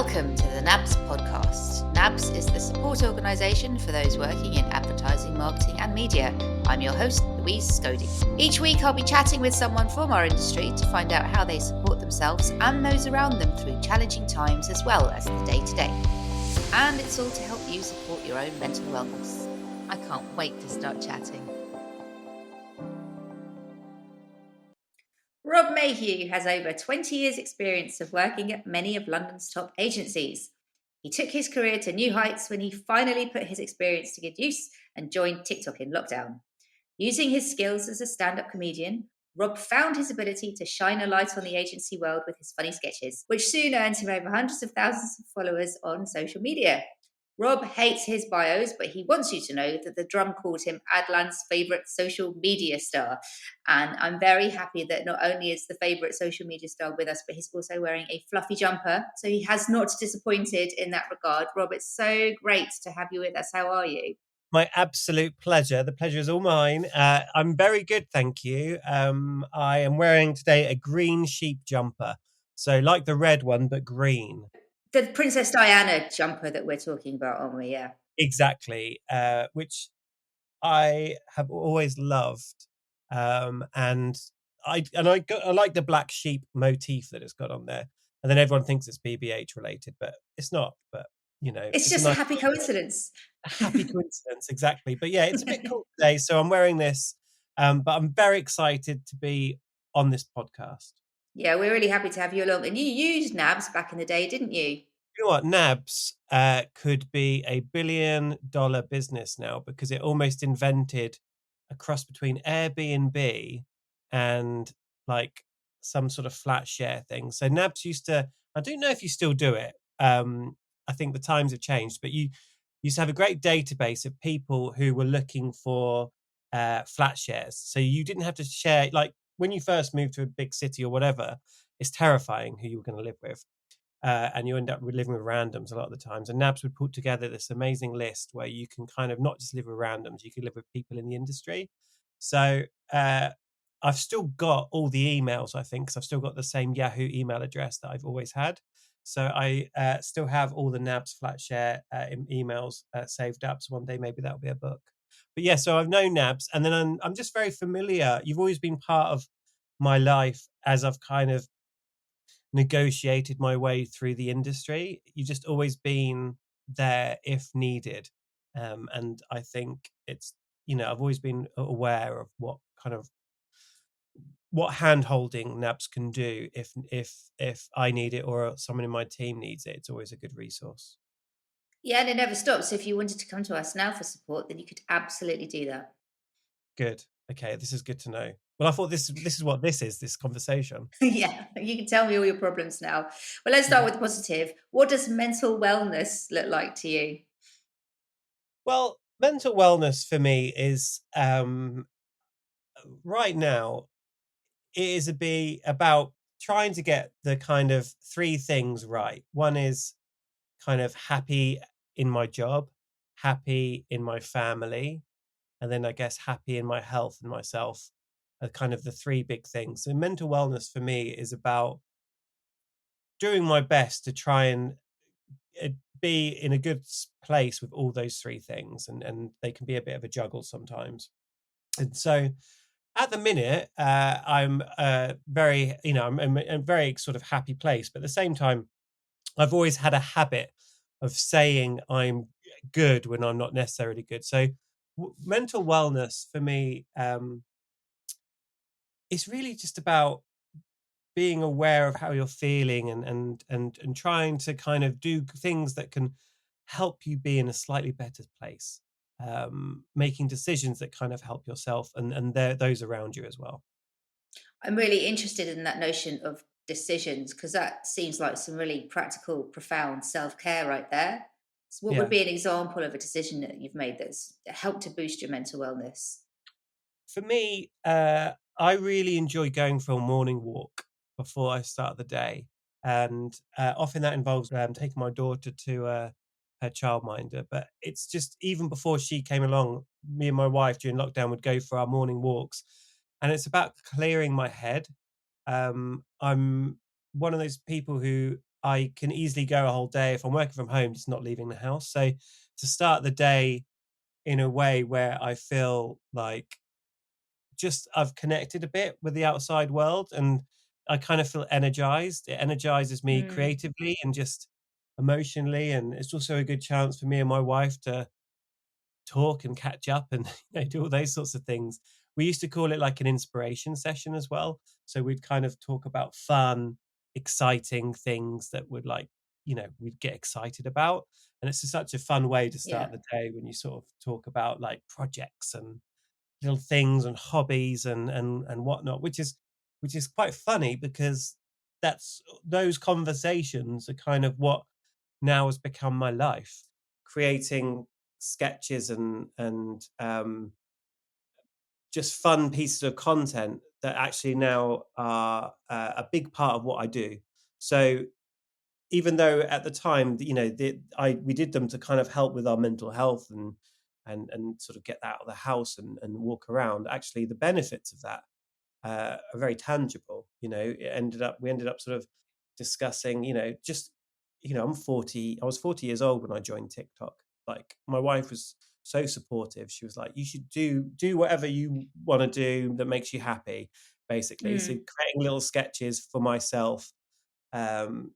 Welcome to the NABS podcast. NABS is the support organisation for those working in advertising, marketing and media. I'm your host, Louise Scody. Each week I'll be chatting with someone from our industry to find out how they support themselves and those around them through challenging times as well as the day-to-day. And it's all to help you support your own mental wellness. I can't wait to start chatting. Rob Mayhew has over 20 years' experience of working at many of London's top agencies. He took his career to new heights when he finally put his experience to good use and joined TikTok in lockdown. Using his skills as a stand-up comedian, Rob found his ability to shine a light on the agency world with his funny sketches, which soon earned him over hundreds of thousands of followers on social media. Rob hates his bios, but he wants you to know that the Drum called him Adlan's favourite social media star. And I'm very happy that not only is the favourite social media star with us, but he's also wearing a fluffy jumper. So he has not disappointed in that regard. Rob, it's so great to have you with us. How are you? My absolute pleasure. The pleasure is all mine. I'm very good, thank you. I am wearing today a green sheep jumper. So like the red one, but green. The Princess Diana jumper that we're talking about, aren't we? Yeah. Exactly. Which I have always loved. And I like the black sheep motif that it's got on there. And then everyone thinks it's BBH related, but it's not. But you know, It's just a happy coincidence. A happy coincidence, exactly. But yeah, it's a bit cool today. So I'm wearing this, but I'm very excited to be on this podcast. Yeah, we're really happy to have you along. And you used NABS back in the day, didn't you? You know what? NABS could be $1 billion business now because it almost invented a cross between Airbnb and like some sort of flat share thing. So NABS used to, I don't know if you still do it. I think the times have changed, but you used to have a great database of people who were looking for flat shares. So you didn't have to share, like when you first moved to a big city or whatever, it's terrifying who you were going to live with. And you end up living with randoms a lot of the times. And NABS would put together this amazing list where you can kind of not just live with randoms, you can live with people in the industry. So I've still got all the emails, I think, because I've still got the same Yahoo email address that I've always had. So I still have all the NABS flat share emails saved up. So one day maybe that'll be a book. But yeah, so I've known NABS, and then I'm just very familiar. You've always been part of my life as I've kind of negotiated my way through the industry. You've just always been there if needed. And I think it's, I've always been aware of what hand holding NABS can do if I need it or someone in my team needs it. It's always a good resource. Yeah, and it never stops. So if you wanted to come to us now for support, then you could absolutely do that. Good. Okay, this is good to know. Well, I thought this is what this conversation. Yeah, you can tell me all your problems now. Well, let's start with the positive. What does mental wellness look like to you? Well, mental wellness for me is right now it is about trying to get the kind of three things right. One is kind of happy in my job, happy in my family, and then I guess happy in my health and myself are kind of the three big things. So mental wellness for me is about doing my best to try and be in a good place with all those three things. And they can be a bit of a juggle sometimes. And so at the minute, I'm very, I'm a very sort of happy place. But at the same time, I've always had a habit of saying I'm good when I'm not necessarily good. So mental wellness for me is really just about being aware of how you're feeling and trying to kind of do things that can help you be in a slightly better place. Making decisions that kind of help yourself and those around you as well. I'm really interested in that notion of decisions because that seems like some really practical, profound self-care right there. So what would be an example of a decision that you've made that's helped to boost your mental wellness? For me, I really enjoy going for a morning walk before I start the day. And often that involves taking my daughter to her childminder. But it's just even before she came along, me and my wife during lockdown would go for our morning walks. And it's about clearing my head. I'm one of those people who I can easily go a whole day if I'm working from home, just not leaving the house. So to start the day in a way where I feel like just I've connected a bit with the outside world and I kind of feel energized. It energizes me Mm, creatively and just emotionally. And it's also a good chance for me and my wife to talk and catch up and do all those sorts of things. We used to call it like an inspiration session as well. So we'd kind of talk about fun, exciting things that would we'd get excited about. And it's just such a fun way to yeah. start the day when you sort of talk about like projects and little things and hobbies and whatnot, which is quite funny because that's those conversations are kind of what now has become my life, creating sketches and just fun pieces of content that actually now are a big part of what I do. So even though at the time, we did them to kind of help with our mental health and sort of get out of the house and walk around. Actually, the benefits of that are very tangible. We ended up sort of discussing, just I'm 40. I was 40 years old when I joined TikTok. Like my wife was so supportive. She was like, "You should do whatever you want to do that makes you happy." Basically, so Mm. creating little sketches for myself. Um,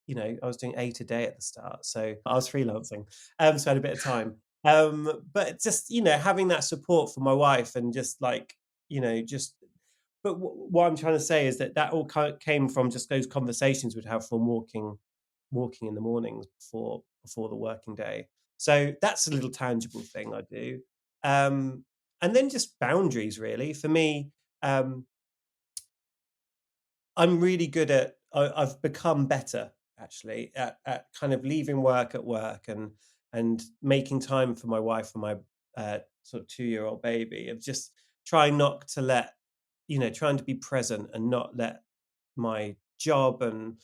I was doing 8 a day at the start, so I was freelancing, so I had a bit of time. But just, having that support from my wife and just like, just but what I'm trying to say is that all came from just those conversations we'd have from walking in the mornings before the working day. So that's a little tangible thing I do. Um, and then just boundaries really. For me, um, I'm really good I've become better actually at kind of leaving work at work and making time for my wife and my sort of 2-year-old baby, of just trying not to let, trying to be present and not let my job and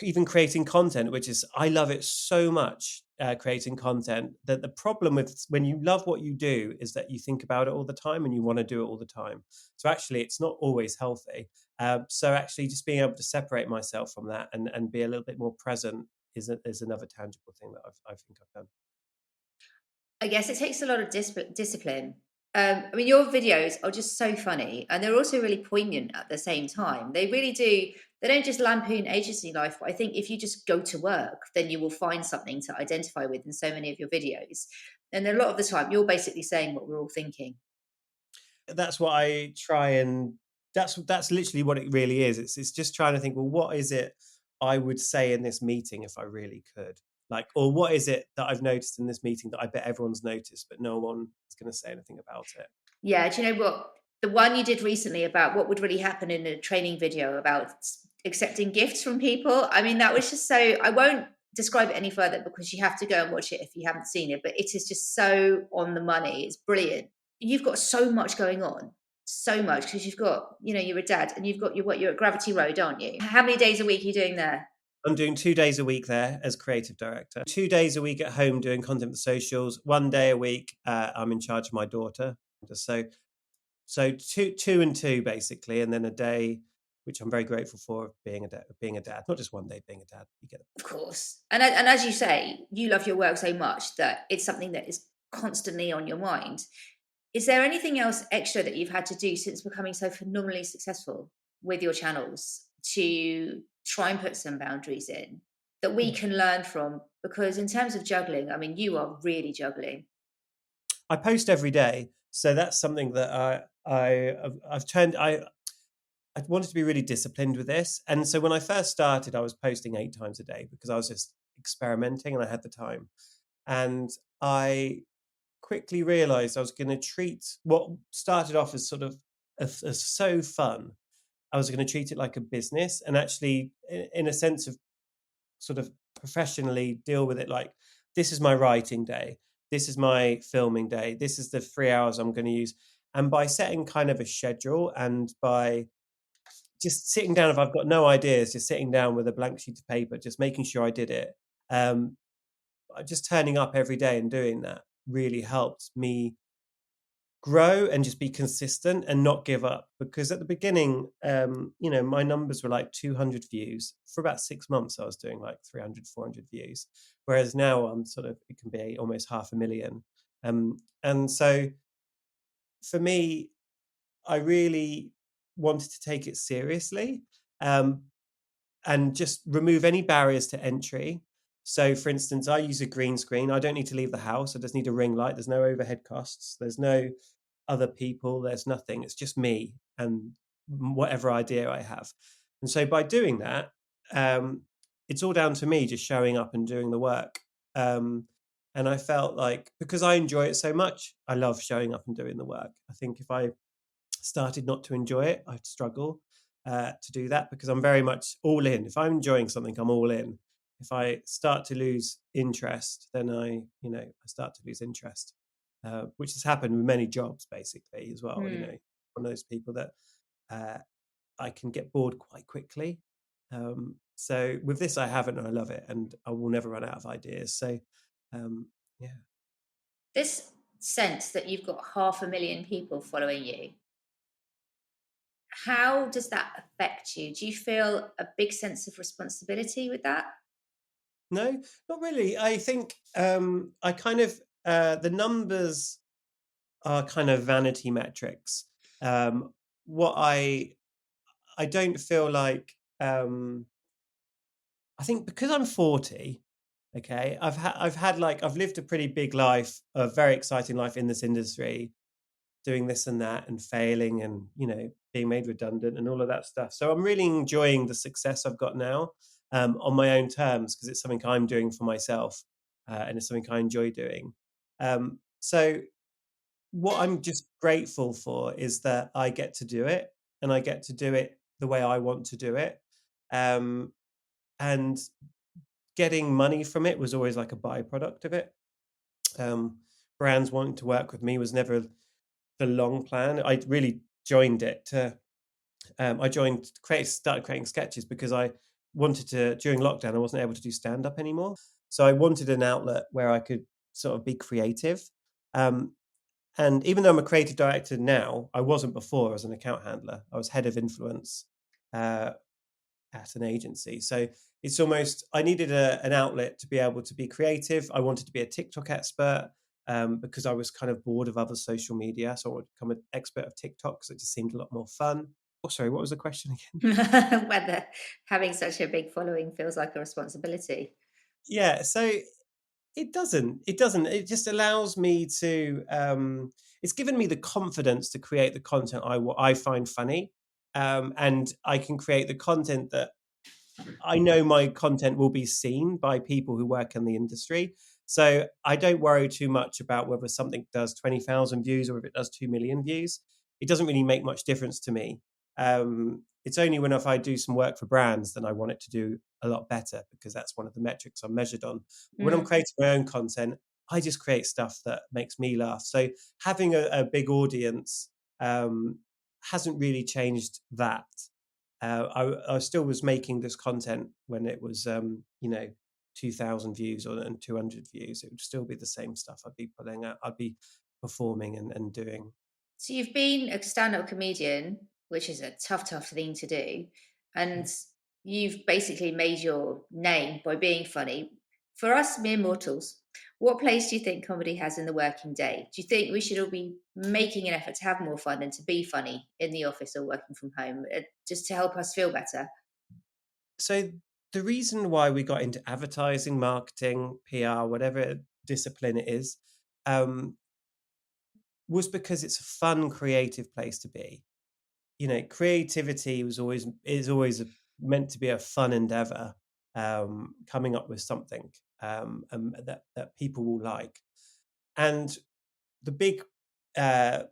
even creating content, which is I love it so much, creating content, that the problem with when you love what you do is that you think about it all the time and you want to do it all the time. So actually, it's not always healthy. So actually, just being able to separate myself from that and be a little bit more present is another tangible thing that I think I've done. I guess it takes a lot of discipline. I mean, your videos are just so funny, and they're also really poignant at the same time. They really do. They don't just lampoon agency life, but I think if you just go to work, then you will find something to identify with in so many of your videos. And a lot of the time, you're basically saying what we're all thinking. That's what I try and that's literally what it really is. It's just trying to think, well, what is it I would say in this meeting if I really could? Like, or what is it that I've noticed in this meeting that I bet everyone's noticed, but no one is going to say anything about it? Yeah, do you know what? The one you did recently about what would really happen in a training video about accepting gifts from people. I mean, that was just so, I won't describe it any further because you have to go and watch it if you haven't seen it, but it is just so on the money. It's brilliant. You've got so much going on, so much because you've got, you're a dad and you've got you're at Gravity Road, aren't you? How many days a week are you doing there? I'm doing 2 days a week there as creative director, 2 days a week at home doing content for socials, 1 day a week I'm in charge of my daughter. So two and two basically, and then a day, which I'm very grateful for, of being a dad. Not just one day being a dad. You get it. Of course. And as you say, you love your work so much that it's something that is constantly on your mind. Is there anything else extra that you've had to do since becoming so phenomenally successful with your channels to try and put some boundaries in that we Yeah. can learn from? Because in terms of juggling, I mean, you are really juggling. I post every day, so that's something that I've turned. I wanted to be really disciplined with this, and so when I first started, I was posting 8 times a day because I was just experimenting and I had the time, and I quickly realized I was going to treat what started off as sort of as so fun. I was going to treat it like a business and actually, in a sense of sort of professionally deal with it like, this is my writing day, this is my filming day, this is the 3 hours I'm going to use. And by setting kind of a schedule and by just sitting down, if I've got no ideas, just sitting down with a blank sheet of paper, just making sure I did it. Um, just turning up every day and doing that really helped me grow and just be consistent and not give up. Because at the beginning, my numbers were like 200 views. For about 6 months, I was doing like 300, 400 views. Whereas now I'm sort of, it can be almost 500,000. And so for me, I really wanted to take it seriously. Um, and just remove any barriers to entry. So, for instance, I use a green screen. I don't need to leave the house. I just need a ring light. There's no overhead costs. There's no other people. There's nothing. It's just me and whatever idea I have. And so, by doing that, um, it's all down to me just showing up and doing the work. Um, and I felt like because I enjoy it so much, I love showing up and doing the work. I think if I started not to enjoy it, I'd struggle to do that because I'm very much all in. If I'm enjoying something, I'm all in. If I start to lose interest, then I start to lose interest, which has happened with many jobs basically as well. Hmm. One of those people that uh, I can get bored quite quickly. So with this, I haven't, and I love it, and I will never run out of ideas. So um, yeah. This sense that you've got 500,000 people following you, how does that affect you? Do you feel a big sense of responsibility with that? No, not really. I think I kind of the numbers are kind of vanity metrics. Um, what I don't feel like I think because I'm 40, okay, I've lived a pretty big life, a very exciting life in this industry, doing this and that and failing and being made redundant and all of that stuff. So I'm really enjoying the success I've got now on my own terms because it's something I'm doing for myself and it's something I enjoy doing. So what I'm just grateful for is that I get to do it and I get to do it the way I want to do it. Um, and getting money from it was always like a byproduct of it. Um, Brands wanting to work with me was never the long plan. I really joined it to I joined create started creating sketches because I wanted to during lockdown I wasn't able to do stand up anymore. So I wanted an outlet where I could sort of be creative. Um, and even though I'm a creative director now, I wasn't before as an account handler. I was head of influence uh, at an agency. So it's almost I needed an outlet to be able to be creative. I wanted to be a TikTok expert because I was kind of bored of other social media. So I wanted to become an expert of TikTok because it just seemed a lot more fun. Oh, sorry, what was the question again? Whether having such a big following feels like a responsibility. Yeah, so it doesn't. It just allows me to. It's given me the confidence to create the content what I find funny, and I can create the content that I know my content will be seen by people who work in the industry. So I don't worry too much about whether something does 20,000 views or if it does 2 million views. It doesn't really make much difference to me. It's only when if I do some work for brands, then I want it to do a lot better because that's one of the metrics I'm measured on. When I'm Mm. creating my own content, I just create stuff that makes me laugh. So having a big audience um, hasn't really changed that. I still was making this content when it was, 2,000 views and 200 views. It would still be the same stuff I'd be putting out. I'd be performing and doing. So you've been a stand-up comedian, which is a tough thing to do, and you've basically made your name by being funny. For us mere mortals, what place do you think comedy has in the working day? Do you think we should all be making an effort to have more fun and to be funny in the office or working from home, just to help us feel better? So the reason why we got into advertising, marketing, PR, whatever discipline it is, um, was because it's a fun, creative place to be. Creativity is always meant to be a fun endeavor, coming up with something that people will like. And the big uh,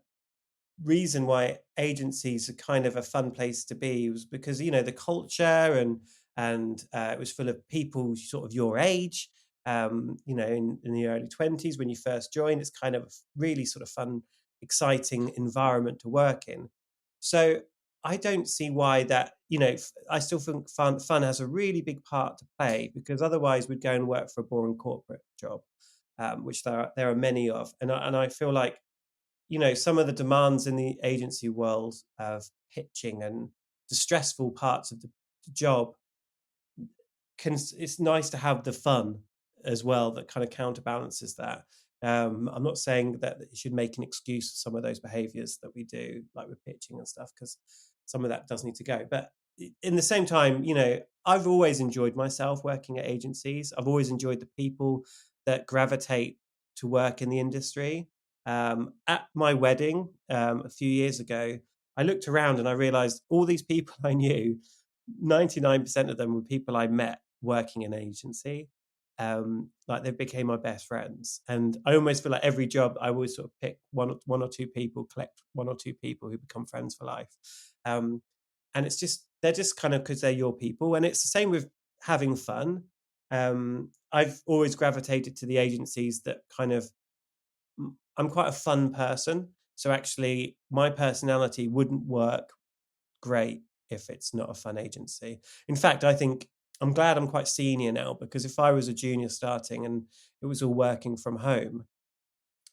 reason why agencies are kind of a fun place to be was because the culture and it was full of people sort of your age. In the early 20s when you first joined, it's kind of a really sort of fun, exciting environment to work in. So I don't see why that. I still think fun has a really big part to play because otherwise we'd go and work for a boring corporate job, which there are many of, and I feel like some of the demands in the agency world of pitching and the stressful parts of the job it's nice to have the fun as well that kind of counterbalances that. I'm not saying that you should make an excuse for some of those behaviors that we do, like with pitching and stuff, because some of that does need to go. But in the same time, I've always enjoyed myself working at agencies. I've always enjoyed the people that gravitate to work in the industry. At my wedding a few years ago, I looked around and I realized all these people I knew, 99% of them were people I met working in an agency. Like they became my best friends, and I almost feel like every job I always sort of pick one or two people, collect one or two people who become friends for life. And they're just kind of because they're your people, and it's the same with having fun. I've always gravitated to the agencies that kind of I'm quite a fun person, so actually my personality wouldn't work great if it's not a fun agency. In fact, I think I'm glad I'm quite senior now, because if I was a junior starting and it was all working from home,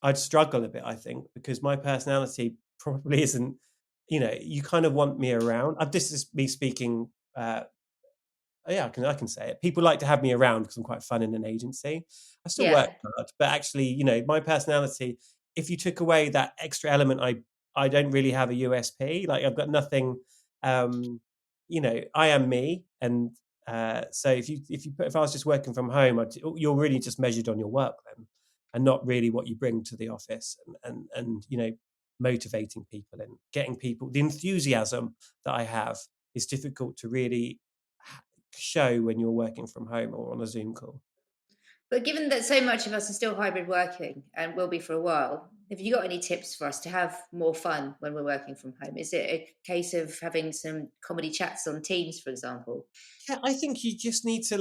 I'd struggle a bit, I think, because my personality probably isn't, you kind of want me around. This is me speaking yeah, I can say it. People like to have me around because I'm quite fun in an agency. I still work Yeah. hard, but actually, my personality, if you took away that extra element, I don't really have a USP. Like I've got nothing. I am me, and so if I was just working from home, you're really just measured on your work then, and not really what you bring to the office, and motivating people and getting people the enthusiasm that I have is difficult to really show when you're working from home or on a Zoom call. But given that so much of us are still hybrid working and will be for a while, have you got any tips for us to have more fun when we're working from home? Is it a case of having some comedy chats on Teams, for example? Yeah, I think you just need to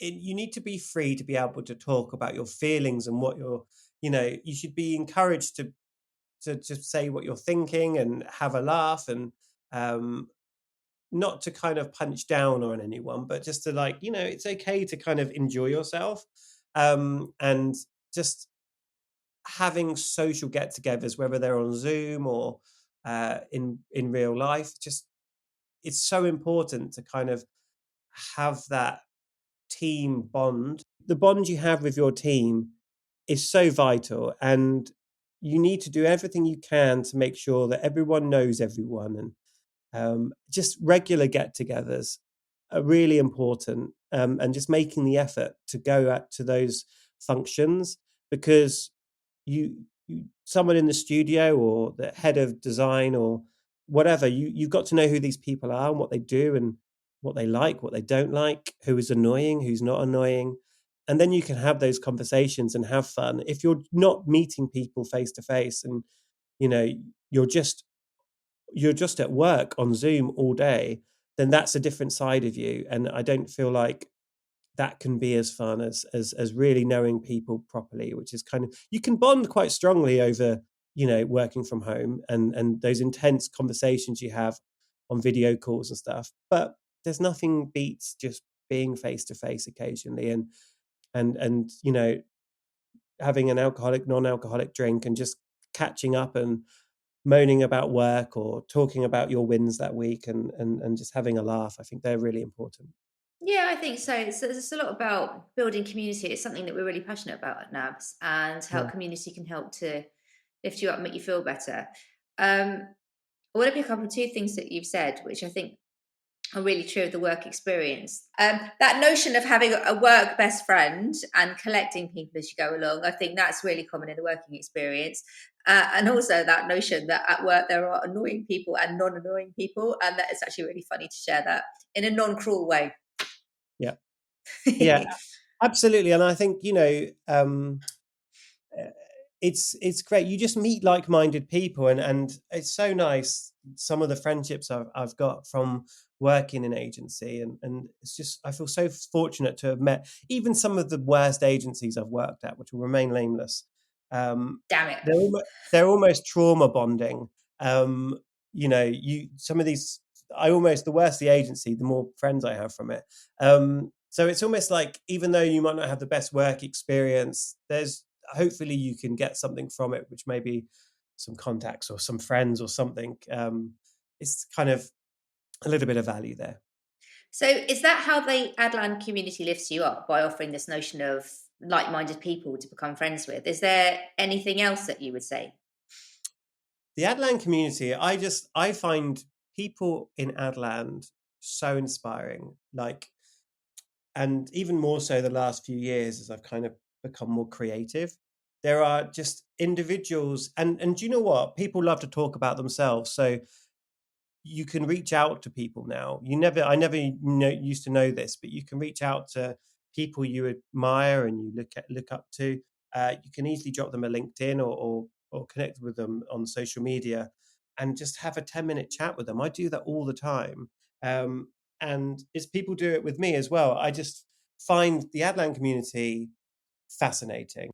you need to be free to be able to talk about your feelings and what you should be encouraged to just say what you're thinking and have a laugh, and um, not to kind of punch down on anyone, but just to it's okay to kind of enjoy yourself, and just having social get-togethers, whether they're on Zoom or in real life. Just it's so important to kind of have that team bond. The bond you have with your team is so vital, and you need to do everything you can to make sure that everyone knows everyone, and just regular get-togethers are really important, and just making the effort to go out to those functions, because someone in the studio or the head of design or whatever, you've got to know who these people are and what they do and what they like, what they don't like, who is annoying, who's not annoying. And then you can have those conversations and have fun. If you're not meeting people face to face, and you know you're just you're just at work on Zoom all day, then that's a different side of you. And I don't feel like that can be as fun as really knowing people properly, which is kind of you can bond quite strongly over, working from home, and those intense conversations you have on video calls and stuff. But there's nothing beats just being face to face occasionally, and having an alcoholic, non-alcoholic drink and just catching up and moaning about work or talking about your wins that week, and just having a laugh. I think they're really important. Yeah, I think so. It's a lot about building community. It's something that we're really passionate about at NABS, and how Yeah. community can help to lift you up and make you feel better. I want to pick up on two things that you've said, which I think are really true of the work experience. That notion of having a work best friend and collecting people as you go along, I think that's really common in the working experience. And also that notion that at work there are annoying people and non-annoying people, and that it's actually really funny to share that in a non-cruel way. Yeah. Yeah, absolutely. And I think, uh, it's great. You just meet like-minded people, and it's so nice. Some of the friendships I've got from working in agency, and it's just I feel so fortunate to have met even some of the worst agencies I've worked at, which will remain nameless. Damn it. They're almost trauma bonding. You some of these the worse the agency, the more friends I have from it. So it's almost like even though you might not have the best work experience, hopefully you can get something from it, which maybe some contacts or some friends or something. It's kind of a little bit of value there. So, is that how the Adland community lifts you up by offering this notion of like minded people to become friends with? Is there anything else that you would say? The Adland community, I find people in Adland so inspiring. Like, and even more so the last few years as I've kind of become more creative. There are just individuals, and do you know what? People love to talk about themselves. So you can reach out to people now. I never used to know this, but you can reach out to people you admire and you look up to. You can easily drop them a LinkedIn or connect with them on social media and just have a 10-minute chat with them. I do that all the time. Um, and as people do it with me as well, I just find the Adland community fascinating.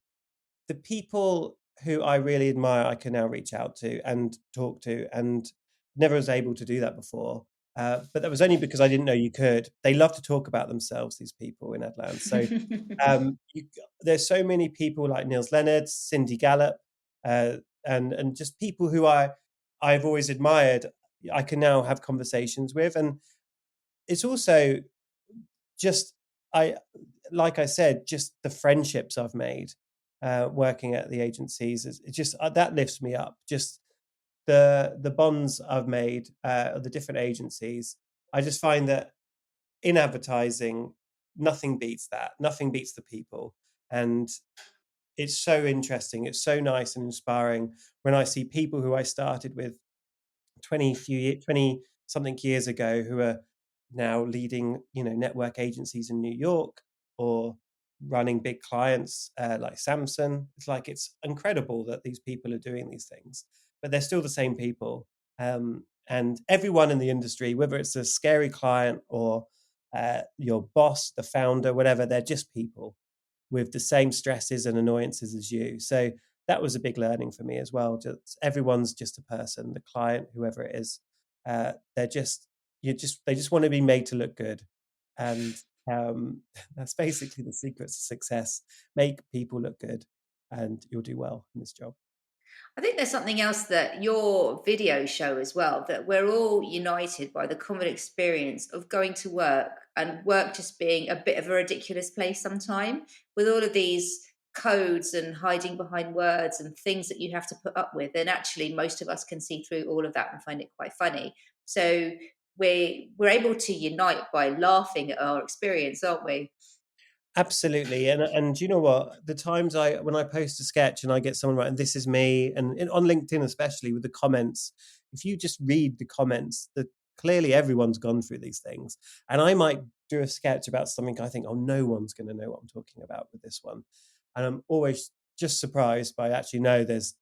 The people who I really admire, I can now reach out to and talk to, and never was able to do that before. But that was only because I didn't know you could. They love to talk about themselves, these people in Atlanta. So there's so many people like Niels Leonard, Cindy Gallop, uh, and just people who I've always admired. I can now have conversations with, and it's also just I like I said, just the friendships I've made working at the agencies is it just that lifts me up. Just the bonds I've made of the different agencies. I just find that in advertising, nothing beats that. Nothing beats the people, and it's so interesting. It's so nice and inspiring when I see people who I started with 20 something years ago who are now leading network agencies in New York or running big clients like Samson. It's incredible that these people are doing these things, but they're still the same people. And everyone in the industry, whether it's a scary client or your boss, the founder, whatever, they're just people with the same stresses and annoyances as you. So that was a big learning for me as well. Just everyone's just a person, the client, whoever it is. They're just they just want to be made to look good, and that's basically the secret to success. Make people look good, and you'll do well in this job. I think there's something else that your videos show as well, that we're all united by the common experience of going to work and work just being a bit of a ridiculous place sometime with all of these codes and hiding behind words and things that you have to put up with. And actually, most of us can see through all of that and find it quite funny. So we're able to unite by laughing at our experience, aren't we? Absolutely, and you know what? The times when I post a sketch and I get someone writing, "This is me," and on LinkedIn especially with the comments, if you just read the comments, that clearly everyone's gone through these things. And I might do a sketch about something I think, "Oh, no one's going to know what I'm talking about with this one," and I'm always just surprised by actually no, there's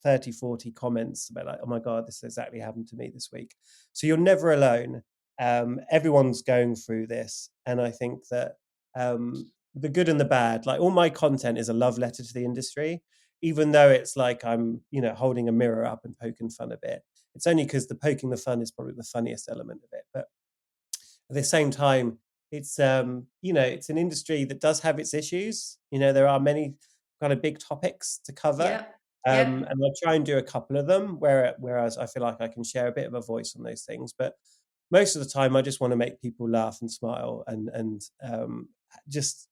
30, 40 comments about like, "Oh my god, this exactly happened to me this week." So you're never alone. Everyone's going through this, and I think that the good and the bad. Like all my content is a love letter to the industry, even though it's like I'm, holding a mirror up and poking fun a bit. It's only because the poking the fun is probably the funniest element of it. But at the same time, it's an industry that does have its issues. There are many kind of big topics to cover. Yeah. Yeah. And I try and do a couple of them whereas I feel like I can share a bit of a voice on those things. But most of the time, I just want to make people laugh and smile and just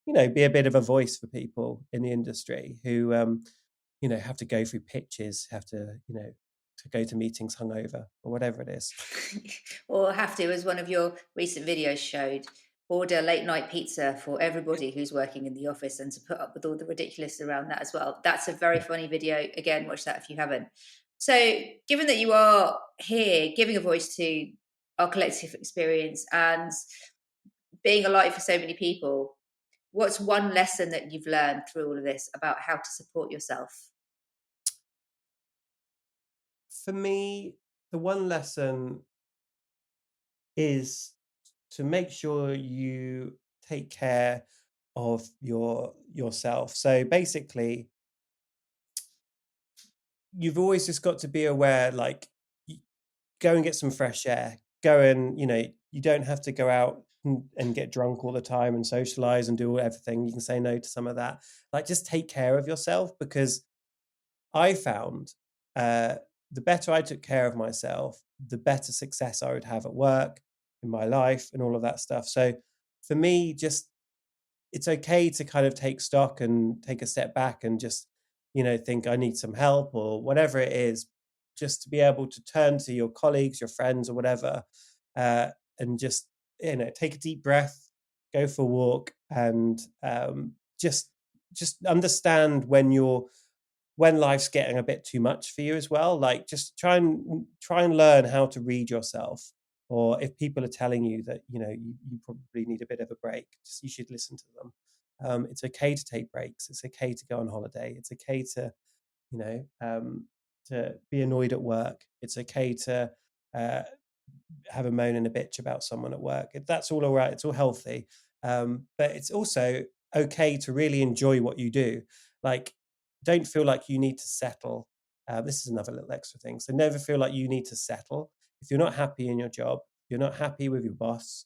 be a bit of a voice for people in the industry who have to go through pitches, have to go to meetings hungover or whatever it is. Or have to, as one of your recent videos showed, order late night pizza for everybody who's working in the office and to put up with all the ridiculous around that as well. That's a very funny video. Again, watch that if you haven't. So, given that you are here giving a voice to our collective experience and being a light for so many people, what's one lesson that you've learned through all of this about how to support yourself? For me, the one lesson is to make sure you take care of yourself. So basically, you've always just got to be aware, like, go and get some fresh air. Go and, you don't have to go out and get drunk all the time and socialize and do everything. You can say no to some of that. Like, just take care of yourself, because I found the better I took care of myself, the better success I would have at work, in my life, and all of that stuff. So for me, just, it's okay to kind of take stock and take a step back and just, think I need some help or whatever it is, just to be able to turn to your colleagues, your friends, or whatever, and just, take a deep breath, go for a walk, and just understand when life's getting a bit too much for you as well. Like, just try and learn how to read yourself. Or if people are telling you that, you probably need a bit of a break, you should listen to them. It's okay to take breaks. It's okay to go on holiday. It's okay to, to be annoyed at work. It's okay to have a moan and a bitch about someone at work. That's all right. It's all healthy. But it's also okay to really enjoy what you do. Like, don't feel like you need to settle. This is another little extra thing. So never feel like you need to settle. If you're not happy in your job, you're not happy with your boss,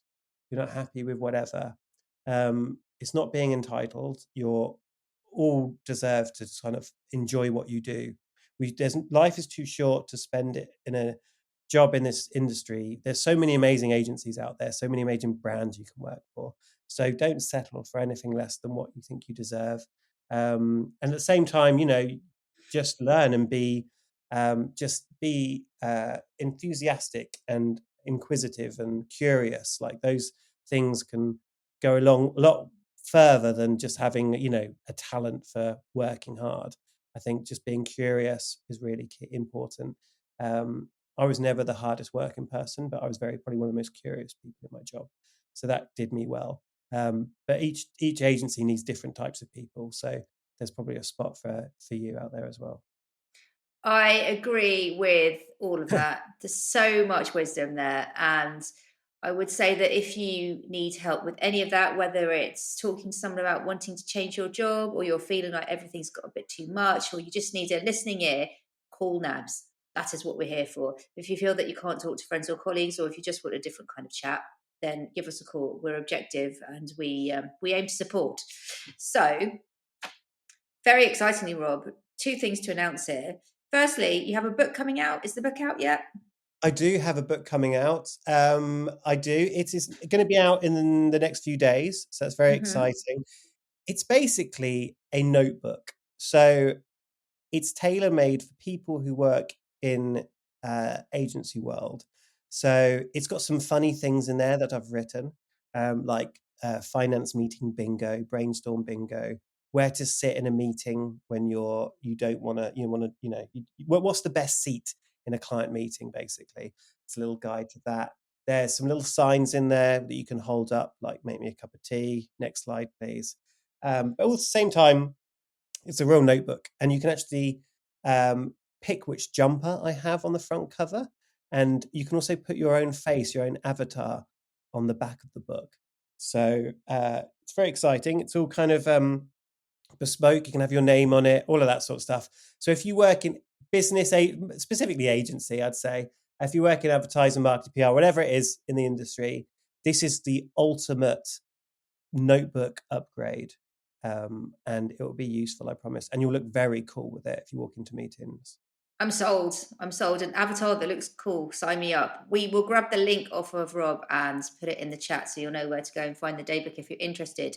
you're not happy with whatever, it's not being entitled. You're all deserve to kind of enjoy what you do. Life is too short to spend it in a job in this industry. There's so many amazing agencies out there, so many amazing brands you can work for. So don't settle for anything less than what you think you deserve. And at the same time, just learn and be enthusiastic and inquisitive and curious. Like, those things can go along a lot further than just having, a talent for working hard. I think just being curious is really important. I was never the hardest working person, but I was probably one of the most curious people in my job. So that did me well. But each agency needs different types of people. So there's probably a spot for you out there as well. I agree with all of that. There's so much wisdom there. And I would say that if you need help with any of that, whether it's talking to someone about wanting to change your job, or you're feeling like everything's got a bit too much, or you just need a listening ear, call NABS. That is what we're here for. If you feel that you can't talk to friends or colleagues, or if you just want a different kind of chat, then give us a call. We're objective, and we aim to support. So, very excitingly, Rob, 2 things to announce here. Firstly, you have a book coming out. Is the book out yet? I do have a book coming out. I do. It is going to be out in the next few days. So that's very exciting. It's basically a notebook. So it's tailor-made for people who work in agency world. So it's got some funny things in there that I've written, like finance meeting bingo, brainstorm bingo, where to sit in a meeting when you don't want to, what's the best seat in a client meeting, basically. It's a little guide to that. There's some little signs in there that you can hold up, like make me a cup of tea. Next slide, please. But at the same time, it's a real notebook, and you can actually pick which jumper I have on the front cover. And you can also put your own face, your own avatar on the back of the book. So it's very exciting. It's all kind of bespoke. You can have your name on it, all of that sort of stuff. So if you work in business, specifically agency, I'd say, if you work in advertising, marketing, PR, whatever it is in the industry, this is the ultimate notebook upgrade. And it will be useful, I promise. And you'll look very cool with it if you walk into meetings. I'm sold. An avatar that looks cool. Sign me up. We will grab the link off of Rob and put it in the chat, so you'll know where to go and find the daybook if you're interested.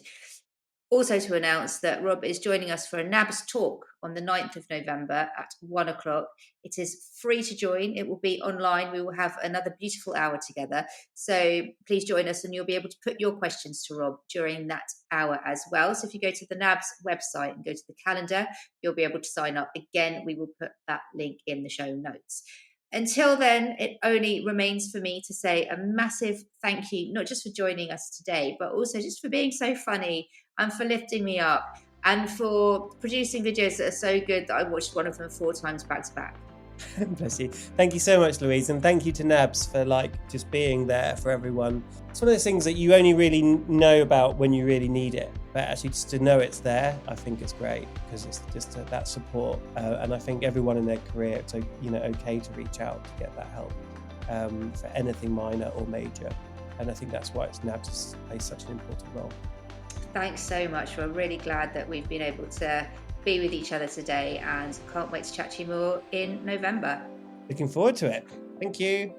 Also to announce that Rob is joining us for a NABS talk on the 9th of November at 1:00. It is free to join. It will be online. We will have another beautiful hour together. So please join us, and you'll be able to put your questions to Rob during that hour as well. So if you go to the NABS website and go to the calendar, you'll be able to sign up. Again, we will put that link in the show notes. Until then, it only remains for me to say a massive thank you, not just for joining us today, but also just for being so funny and for lifting me up and for producing videos that are so good that I watched one of them 4 times back to back. Bless you. Thank you so much, Louise. And thank you to NABS for just being there for everyone. It's one of those things that you only really know about when you really need it. But actually just to know it's there, I think it's great, because it's just that support. And I think everyone in their career, it's okay to reach out to get that help for anything minor or major. And I think that's why NABS plays such an important role. Thanks so much. We're really glad that we've been able to be with each other today, and can't wait to chat to you more in November. Looking forward to it. Thank you.